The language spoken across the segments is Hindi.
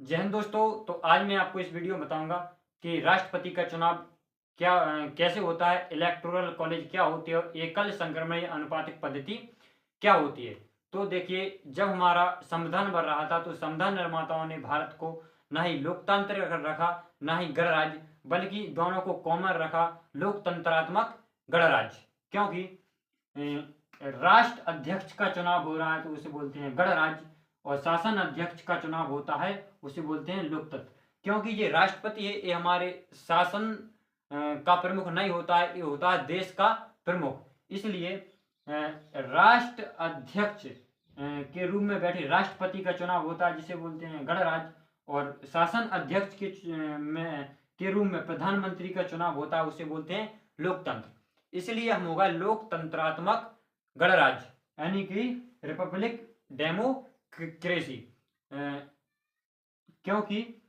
जय हिंद दोस्तों। तो आज मैं आपको इस वीडियो में बताऊंगा कि राष्ट्रपति का चुनाव कैसे होता है, इलेक्टोरल कॉलेज क्या होती है और एकल संक्रमणीय अनुपातिक पद्धति क्या होती है। तो देखिए, जब हमारा संविधान बन रहा था तो संविधान निर्माताओं ने भारत को ना ही लोकतंत्र रखा, ना ही गणराज्य, बल्कि दोनों को कॉमन रखा, लोकतंत्रात्मक गणराज्य। क्योंकि राष्ट्र अध्यक्ष का चुनाव हो रहा है तो उसे बोलते हैं गणराज्य, और शासन अध्यक्ष का चुनाव होता है उसे बोलते हैं लोकतंत्र। क्योंकि ये राष्ट्रपति है, ये हमारे शासन का प्रमुख नहीं होता है, ये होता है देश का प्रमुख। इसलिए राष्ट्र अध्यक्ष के रूप में बैठे राष्ट्रपति का चुनाव होता है जिसे बोलते हैं गणराज्य, और शासन अध्यक्ष के रूप में प्रधानमंत्री का चुनाव होता है उसे बोलते हैं लोकतंत्र। इसलिए हम होगा लोकतंत्रात्मक गणराज्य यानी कि रिपब्लिक डेमोक्रेसी। क्योंकि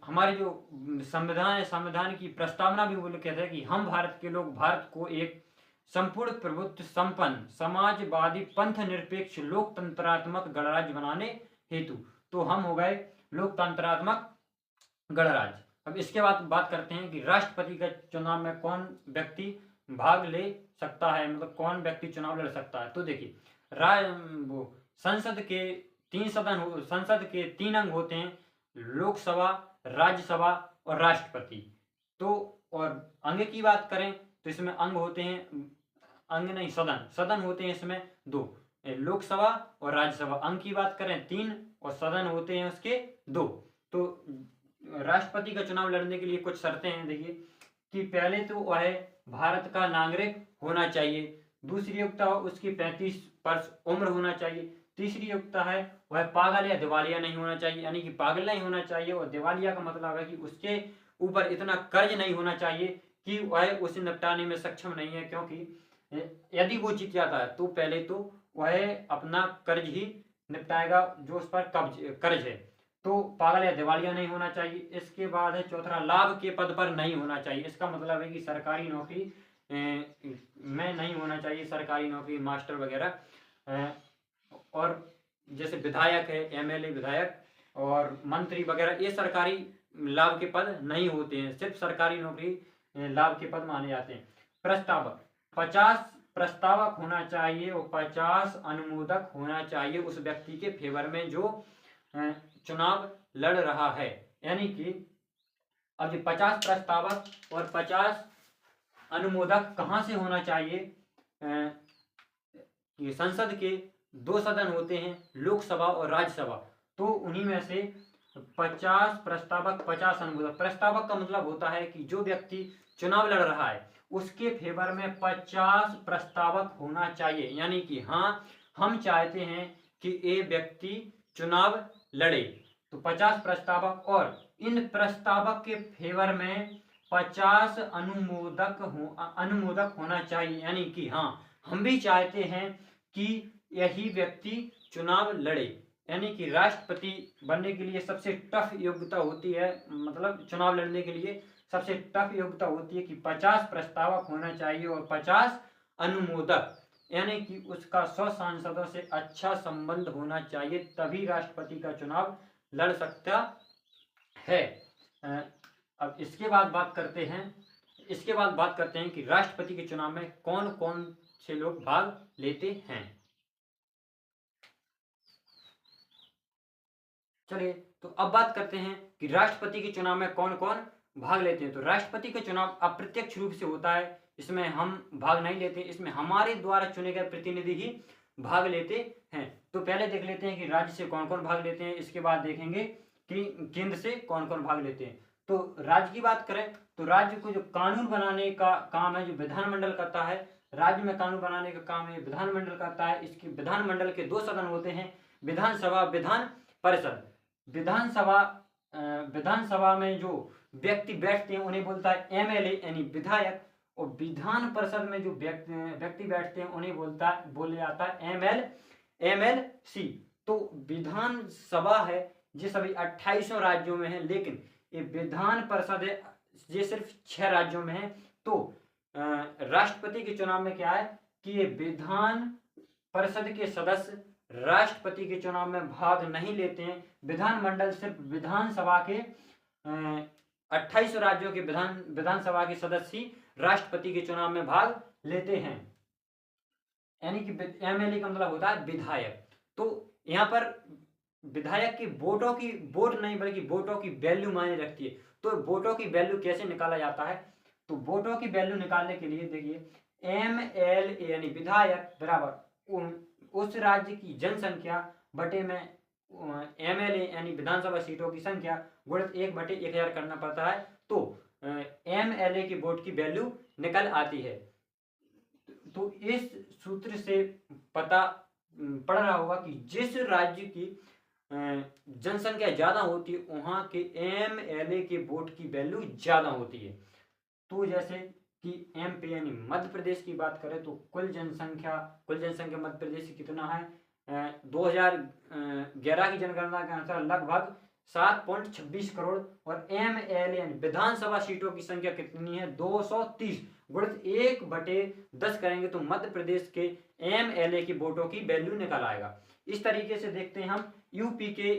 हमारे जो संविधान है, संविधान की प्रस्तावना भी वो लोग कहते हैं कि हम भारत के लोग भारत को एक संपूर्ण प्रभुत्व संपन्न समाजवादी पंथ निरपेक्ष लोकतंत्रात्मक गणराज्य बनाने हेतु, तो हम हो गए लोकतंत्रात्मक गणराज्य। अब इसके बाद बात करते हैं कि राष्ट्रपति के चुनाव में कौन व्यक्ति भाग ले सकता है, मतलब कौन व्यक्ति चुनाव लड़ सकता है। तो देखिए, संसद के संसद के 3 अंग होते हैं, लोकसभा, राज्यसभा और राष्ट्रपति। तो और अंग की बात करें तो इसमें अंग होते हैं, अंग नहीं सदन होते हैं इसमें 2, लोकसभा और राज्यसभा। अंग की बात करें 3 और सदन होते हैं उसके 2। तो राष्ट्रपति का चुनाव लड़ने के लिए कुछ शर्तें हैं। देखिए कि पहले तो वह भारत का नागरिक होना चाहिए, दूसरी योग्यता उसकी 35 वर्ष उम्र होना चाहिए, तीसरी योग्यता है वह पागल या दिवालिया नहीं होना चाहिए, यानी कि पागल नहीं होना चाहिए, और दिवालिया का मतलब है कि उसके ऊपर इतना कर्ज नहीं होना चाहिए कि वह उसे निपटाने में सक्षम नहीं है। क्योंकि यदि वो जीत जाता है तो पहले तो वह अपना कर्ज ही निपटाएगा जो उस पर कर्ज है। तो पागल या दिवालिया नहीं होना चाहिए। इसके बाद है चौथा, लाभ के पद पर नहीं होना चाहिए। इसका मतलब है कि सरकारी नौकरी में नहीं होना चाहिए, सरकारी नौकरी, मास्टर वगैरह। और जैसे विधायक है, एमएलए विधायक और मंत्री वगैरह, ये सरकारी लाभ के पद नहीं होते हैं, सिर्फ सरकारी नौकरी लाभ के पद माने जाते हैं। प्रस्तावक 50 प्रस्तावक होना चाहिए और 50 अनुमोदक होना चाहिए उस व्यक्ति के फेवर में जो चुनाव लड़ रहा है। यानी कि अब 50 प्रस्तावक और 50 अनुमोदक कहां से होना चाहिए? कि संसद के 2 सदन होते हैं, लोकसभा और राज्यसभा। तो उन्हीं में से 50 प्रस्तावक, 50 अनुमोदक। प्रस्तावक का मतलब होता है कि जो व्यक्ति चुनाव लड़ रहा है उसके फेवर में 50 प्रस्तावक होना चाहिए। यानी कि हाँ, हम चाहते हैं कि ये व्यक्ति चुनाव लड़े, तो 50 प्रस्तावक, और इन प्रस्तावक के फेवर में 50 अनुमोदक होना चाहिए। यानी कि हाँ, हम भी चाहते हैं कि यही व्यक्ति चुनाव लड़े। यानी कि राष्ट्रपति बनने के लिए सबसे टफ योग्यता होती है, मतलब चुनाव लड़ने के लिए सबसे टफ योग्यता होती है कि 50 प्रस्तावक होना चाहिए और 50 अनुमोदक, यानी कि उसका 100 सांसदों से अच्छा संबंध होना चाहिए, तभी राष्ट्रपति का चुनाव लड़ सकता है। अब इसके बाद बात करते हैं कि राष्ट्रपति के चुनाव में कौन कौन से लोग भाग लेते हैं। चलिए, तो अब बात करते हैं कि राष्ट्रपति के चुनाव में कौन कौन भाग लेते हैं। तो राष्ट्रपति का चुनाव अप्रत्यक्ष रूप से होता है, इसमें हम भाग नहीं लेते, इसमें हमारे द्वारा चुने गए प्रतिनिधि ही भाग लेते हैं। तो पहले देख लेते हैं कि राज्य से कौन कौन भाग लेते हैं, इसके बाद देखेंगे कि केंद्र से कौन कौन भाग लेते हैं। तो राज्य की बात करें तो राज्य को जो कानून बनाने का काम है जो विधानमंडल करता है, राज्य में कानून बनाने का काम है विधानमंडल करता है। इसकी विधानमंडल के 2 सदन होते हैं, विधानसभा, विधान परिषद। विधानसभा में जो व्यक्ति बैठते हैं उन्हें बोलता है एमएलए यानी विधायक, और विधान परिषद में जो व्यक्ति बैठते हैं उन्हें बोले जाता है एमएलसी। तो विधानसभा है ये सभी 28 राज्यों में है, लेकिन ये विधान परिषद है ये सिर्फ 6 राज्यों में है। तो राष्ट्रपति के चुनाव में क्या है कि ये विधान परिषद के सदस्य राष्ट्रपति के चुनाव में भाग नहीं लेते हैं। विधानमंडल सिर्फ विधानसभा के 28 राज्यों के विधानसभा के सदस्य ही राष्ट्रपति के चुनाव में भाग लेते हैं। यानी कि एमएलए का मतलब होता है विधायक। तो यहाँ पर विधायक की वोट नहीं बल्कि वोटों की वैल्यू मायने रखती है। तो वोटों की वैल्यू कैसे निकाला जाता है? तो वोटों की वैल्यू निकालने के लिए देखिए एमएलए यानी विधायक बराबर उस राज्य की जनसंख्या बटे में एमएलए यानी विधानसभा सीटों की संख्या गुणित 1/1000 करना पड़ता है। तो एमएलए की वोट की वैल्यू निकल आती है। तो इस सूत्र से पता पड़ रहा होगा कि जिस राज्य की जनसंख्या ज्यादा होती है वहां के एमएलए के वोट की वैल्यू ज्यादा होती है। तो जैसे कि एमपी यानी मध्य प्रदेश की बात करें तो कुल जनसंख्या मध्य प्रदेश की कितना है? 2011 की जनगणना के अनुसार लगभग 7.26 करोड़। और एमएलए यानी विधानसभा सीटों की संख्या कितनी है? 230 गुणित 1/10 करेंगे तो मध्य प्रदेश के एमएलए की वोटों की वैल्यू निकल आएगा। इस तरीके से देखते हैं हम यूपी के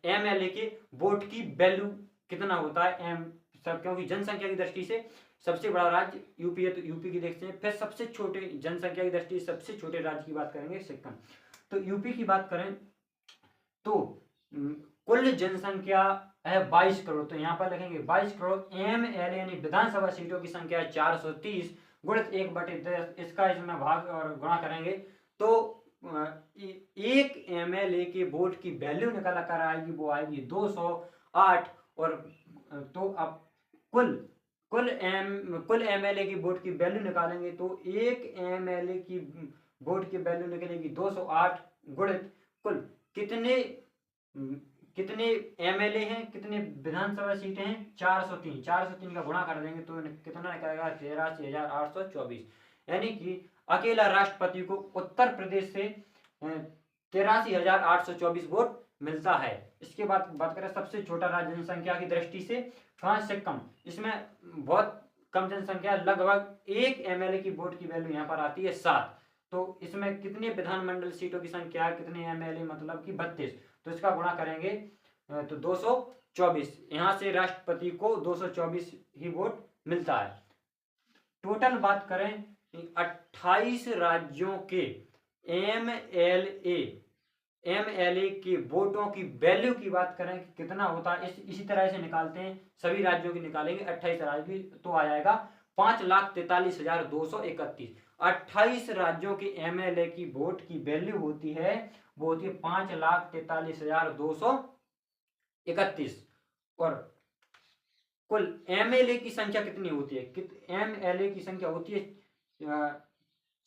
एमएलए के वोट की वैल्यू कितना होता है। क्योंकि जनसंख्या की दृष्टि से सबसे बड़ा राज्य यूपी है तो यूपी की देखते हैं। फिर सबसे छोटे जनसंख्या की दृष्टि से सबसे छोटे राज्य की बात करेंगे सिक्किम। तो यूपी की बात करें तो कुल जनसंख्या है 22 करोड़। तो यहाँ पर लिखेंगे 22 करोड़। एमएलए यानी विधानसभा सीटों की संख्या है 430 गुणित 1/10। इसका इसमें भाग और गुणा करेंगे तो एक एमएलए के वोट की वैल्यू निकल कर आएगी, वो आएगी 208। और तो अब कुल एमएलए की वोट की वैल्यू निकालेंगे तो एक एमएलए की वोट की वैल्यू निकलेगी 208 गुणित कुल कितने एमएलए हैं, कितने विधानसभा सीटें हैं? 403। 403 का गुणा कर देंगे तो कितना निकलेगा? 83,824। यानी कि अकेला राष्ट्रपति को उत्तर प्रदेश से 83,824 वोट मिलता है। इसके बाद बात करें सबसे छोटा राज्य जनसंख्या की दृष्टि से सिक्किम। इसमें बहुत कम जनसंख्या, लगभग एक एमएलए की वोट की वैल्यू यहाँ पर आती है 7। तो इसमें कितने विधानमंडल सीटों की संख्या है, कितने एमएलए मतलब कि 32। तो इसका गुणा करेंगे तो 224। यहाँ से राष्ट्रपति को 224 ही वोट मिलता है। टोटल बात करें 28 राज्यों के एमएलए के वोटों की वैल्यू की बात करें कि कितना होता है, इसी तरह से निकालते हैं। सभी राज्यों की निकालेंगे 28 राज्य की तो आ जाएगा 5,43,231। 28 राज्यों के एमएलए की वोट की वैल्यू होती है, वो होती है 5,43,231। और कुल एमएलए की संख्या कितनी होती है? एमएलए की संख्या होती है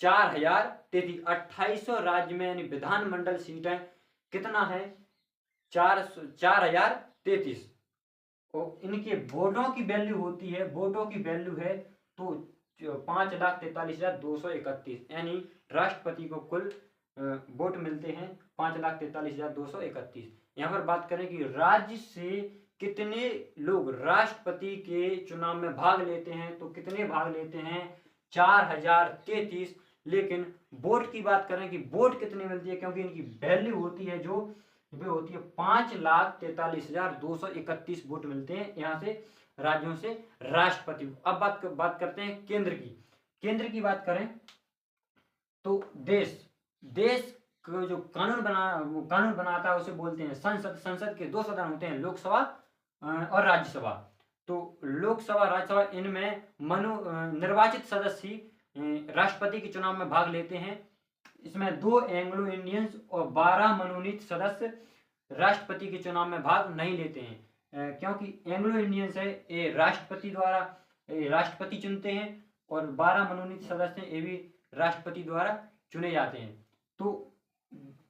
4,033। 2800 राज्य में यानी विधानमंडल सीटें कितना है? 4,033। और इनके वोटों की वैल्यू होती है, वोटों की वैल्यू है तो 5,43,231। यानी राष्ट्रपति को कुल वोट मिलते हैं 5,43,231। यहाँ पर बात करें कि राज्य से कितने लोग राष्ट्रपति के चुनाव में भाग लेते हैं तो कितने भाग लेते हैं? 4,033। लेकिन वोट की बात करें कि वोट कितनी मिलती है, क्योंकि इनकी वैल्यू होती है जो वे होती है 5,43,231 वोट मिलते हैं यहाँ से राज्यों से राष्ट्रपति को। अब बात करते हैं केंद्र की बात करें तो देश को जो कानून बनाता है उसे बोलते हैं संसद के 2 सदन होते हैं, लोकसभा और राज्यसभा। तो लोकसभा राज्यसभा इनमें निर्वाचित सदस्य राष्ट्रपति के चुनाव में भाग लेते हैं। इसमें 2 एंग्लो इंडियंस और 12 मनोनीत सदस्य राष्ट्रपति के चुनाव में भाग नहीं लेते हैं, क्योंकि एंग्लो इंडियंस है ये राष्ट्रपति चुनते हैं और 12 मनोनीत सदस्य ये भी राष्ट्रपति द्वारा चुने जाते हैं। तो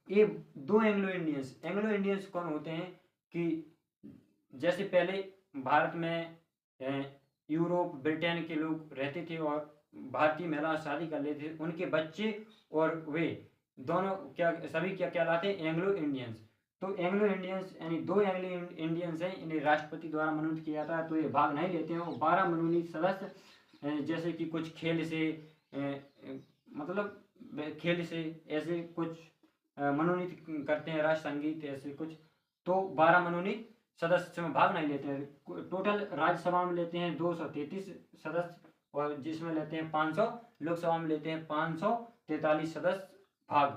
ये 2 एंग्लो इंडियंस कौन होते हैं कि जैसे पहले भारत में यूरोप ब्रिटेन के लोग रहते थे और भारतीय महिला शादी कर लेते थे, उनके बच्चे और वे दोनों सभी कहलाते हैं एंग्लो इंडियंस। तो एंग्लो इंडियंस यानी 2 एंग्लो इंडियंस हैं, इन्हें राष्ट्रपति द्वारा मनोनीत किया जाता है तो ये भाग नहीं लेते हैं। और 12 मनोनीत सदस्य जैसे कि कुछ खेल से ऐसे कुछ मनोनीत करते हैं, राष्ट्र संगीत ऐसे कुछ, तो 12 मनोनीत सदस्य में भाग नहीं लेते हैं। टोटल राज्यसभा में लेते हैं 233 सदस्य, और जिसमें लेते हैं 500, लोकसभा में लेते हैं 543 सदस्य भाग।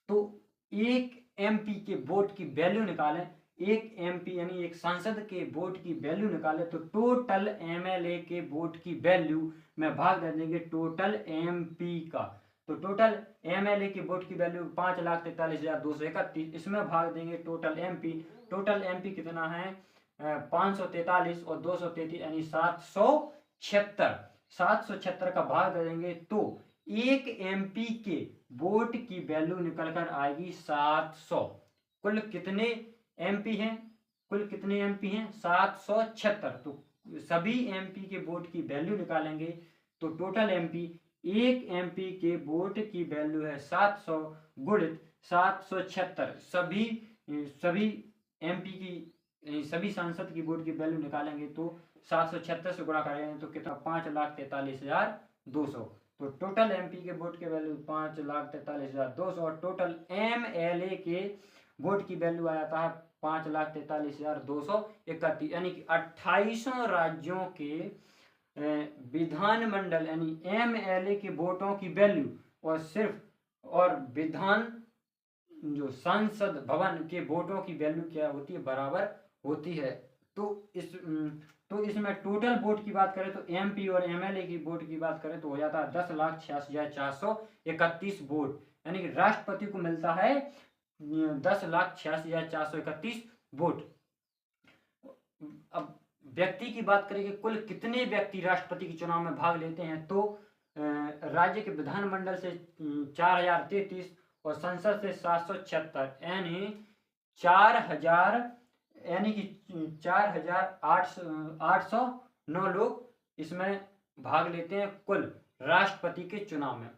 तो एक एमपी के वोट की वैल्यू निकालें, एक एमपी यानी एक सांसद के वोट की वैल्यू निकाले, तो टोटल एमएलए के वोट की वैल्यू में भाग दे देंगे टोटल एमपी का। तो टोटल एमएलए की वोट की वैल्यू 5,43,231, इसमें भाग देंगे टोटल एमपी। टोटल एमपी कितना है 543 और 233 यानी 776। 776 का भाग दे देंगे तो एक एमपी के वोट की वैल्यू निकल कर आएगी 700। कुल कितने एमपी हैं? कुल कितने एमपी हैं? 776। तो सभी एमपी के वोट की वैल्यू निकालेंगे तो टोटल एमपी, एक एमपी के वोट की वैल्यू है 700 गुणित 776। सभी एमपी की, सभी सांसद की वोट की वैल्यू निकालेंगे तो 776 से गुणा करेंगे तो कितना 5,43,200। तो टोटल एमपी के वोट की वैल्यू 5,43,200 और टोटल एमएलए के वोट की वैल्यू आ जाता है 5,43,231, यानी कि 28 राज्यों के विधानमंडल यानी एमएलए के वोटों की वैल्यू और विधान जो संसद भवन के वोटों की वैल्यू क्या होती है? बराबर होती है। तो इसमें टोटल वोट की बात करें तो एमपी और एमएलए की वोट की बात करें तो हो जाता है 10,86,431 वोट, यानी कि राष्ट्रपति को मिलता है 10,86,431 वोट। अब व्यक्ति की बात करें कि कुल कितने व्यक्ति राष्ट्रपति के चुनाव में भाग लेते हैं, तो राज्य के विधानमंडल से 4,033 और संसद से 776, यानी 4,809 लोग इसमें भाग लेते हैं कुल राष्ट्रपति के चुनाव में।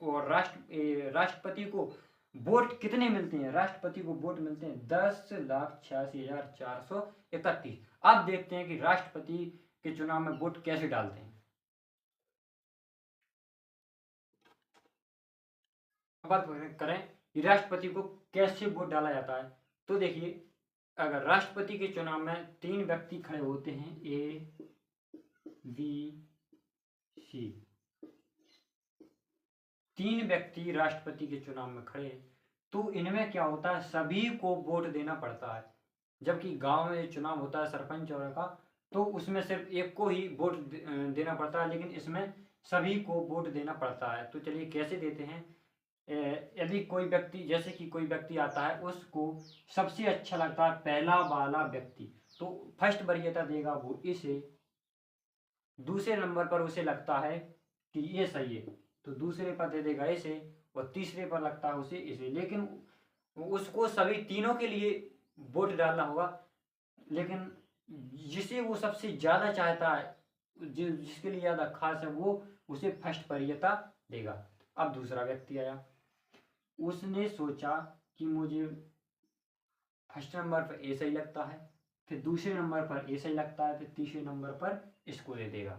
और राष्ट्रपति को वोट कितने मिलते हैं? राष्ट्रपति को वोट मिलते हैं 10,86,431। अब देखते हैं कि राष्ट्रपति के चुनाव में वोट कैसे डालते हैं। बात करें कि राष्ट्रपति को कैसे वोट डाला जाता है, तो देखिए, अगर राष्ट्रपति के चुनाव में 3 व्यक्ति खड़े होते हैं, ए बी सी, 3 व्यक्ति राष्ट्रपति के चुनाव में खड़े, तो इनमें क्या होता है, सभी को वोट देना पड़ता है। जबकि गांव में चुनाव होता है सरपंच और का, तो उसमें सिर्फ एक को ही वोट देना पड़ता है, लेकिन इसमें सभी को वोट देना पड़ता है। तो चलिए कैसे देते हैं। यदि कोई व्यक्ति, जैसे कि कोई व्यक्ति आता है, उसको सबसे अच्छा लगता है पहला वाला व्यक्ति, तो फर्स्ट वरीयता देगा वो इसे। दूसरे नंबर पर उसे लगता है कि ये सही है, तो दूसरे पर दे देगा इसे, और तीसरे पर लगता है उसे इसे। लेकिन उसको सभी तीनों के लिए वोट डालना होगा, लेकिन जिसे वो सबसे ज़्यादा चाहता है, जिसके लिए ज़्यादा खास है, वो उसे फर्स्ट वरीयता देगा। अब दूसरा व्यक्ति आया, उसने सोचा कि मुझे फर्स्ट नंबर पर ए सही लगता है, फिर दूसरे नंबर पर ए सही लगता है, फिर तीसरे नंबर पर इसको दे देगा,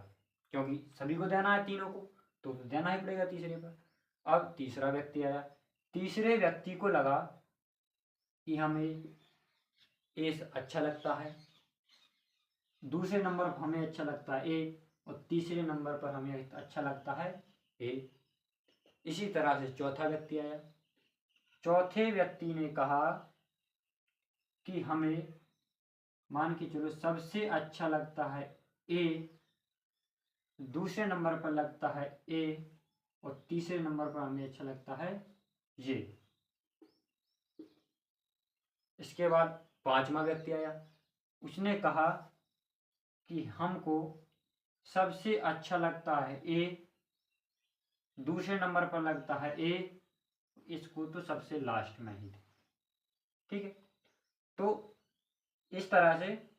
क्योंकि सभी को देना है तीनों को, तो देना ही पड़ेगा तीसरे पर। अब तीसरा व्यक्ति आया, तीसरे व्यक्ति को लगा कि हमें ए अच्छा लगता है, दूसरे नंबर पर हमें अच्छा लगता है ए, और तीसरे नंबर पर हमें अच्छा लगता है ए। इसी तरह से चौथा व्यक्ति आया, चौथे व्यक्ति ने कहा कि हमें, मान के चलो, सबसे अच्छा लगता है ए, दूसरे नंबर पर लगता है ए, और तीसरे नंबर पर हमें अच्छा लगता है ये। इसके बाद पांचवा व्यक्ति आया, उसने कहा कि हमको सबसे अच्छा लगता है ए, दूसरे नंबर पर लगता है ए, इसको तो सबसे लास्ट में ही। ठीक है, तो इस तरह से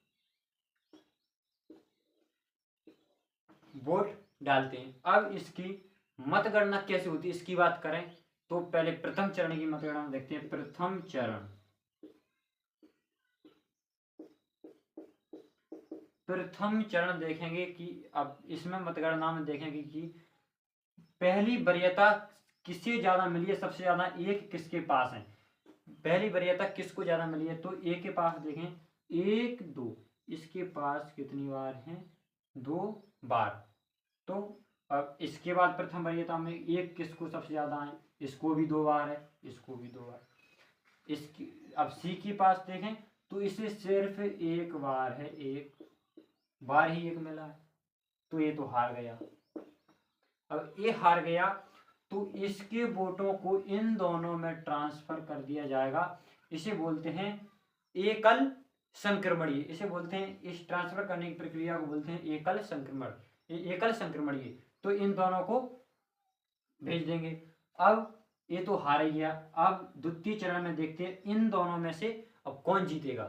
वोट डालते हैं। अब इसकी मतगणना कैसे होती है, इसकी बात करें तो पहले प्रथम चरण की मतगणना देखते हैं। प्रथम चरण देखेंगे कि अब इसमें मतगणना में देखेंगे कि पहली वरीयता किसे ज्यादा मिली है, सबसे ज्यादा एक किसके पास है, पहली वरीयता किसको ज्यादा मिली है, तो ए के पास देखें 1 2, इसके पास कितनी बार है, 2 बार। तो अब इसके बाद प्रथम वरीयता में एक किसको सबसे ज्यादा है, इसको भी 2 बार है, इसको भी 2 बार। इसकी अब सी के पास देखें तो इसे सिर्फ 1 बार है, 1 बार ही एक मिला है, तो ये तो हार गया। अब ये हार गया तो इसके वोटों को इन दोनों में ट्रांसफर कर दिया जाएगा। इसे बोलते हैं एकल संक्रमणीय, इसे बोलते हैं, इस ट्रांसफर करने की प्रक्रिया को बोलते हैं एकल संक्रमण, एकल संक्रमणीय। तो इन दोनों को भेज देंगे। अब ये तो हार ही गया। अब द्वितीय चरण में देखते हैं इन दोनों में से अब कौन जीतेगा।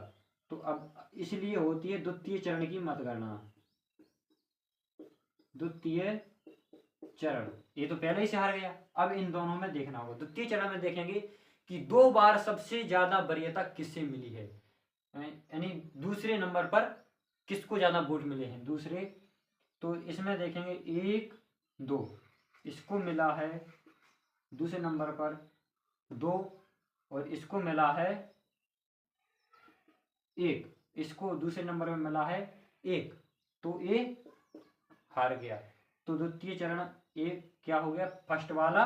तो अब इसलिए होती है द्वितीय चरण की मतगणना। द्वितीय चरण, ये तो पहले ही से हार गया, अब इन दोनों में देखना होगा। द्वितीय चरण में देखेंगे कि 2 बार सबसे ज्यादा वरीयता किससे मिली है, यानी दूसरे नंबर पर किसको ज्यादा वोट मिले हैं दूसरे। तो इसमें देखेंगे 1 2, इसको मिला है दूसरे नंबर पर 2, और इसको मिला है 1, इसको दूसरे नंबर में मिला है 1, तो ये हार गया। तो द्वितीय चरण ये क्या हो गया, फर्स्ट वाला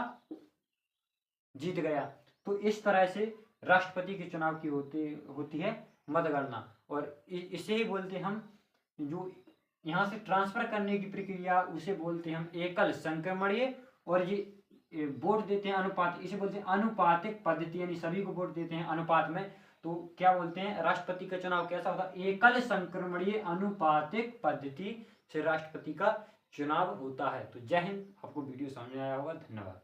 जीत गया। तो इस तरह से राष्ट्रपति के चुनाव की होती है मतगणना, और इसे ही बोलते हम, जो यहाँ से ट्रांसफर करने की प्रक्रिया उसे बोलते हैं हम एकल संक्रमणीय, और ये वोट देते हैं अनुपात, इसे बोलते हैं अनुपातिक पद्धति, यानी सभी को वोट देते हैं अनुपात में। तो क्या बोलते हैं, राष्ट्रपति का चुनाव कैसा होता है, एकल संक्रमणीय अनुपातिक पद्धति से राष्ट्रपति का चुनाव होता है। तो जय हिंद। आपको वीडियो समझ में आया होगा, धन्यवाद।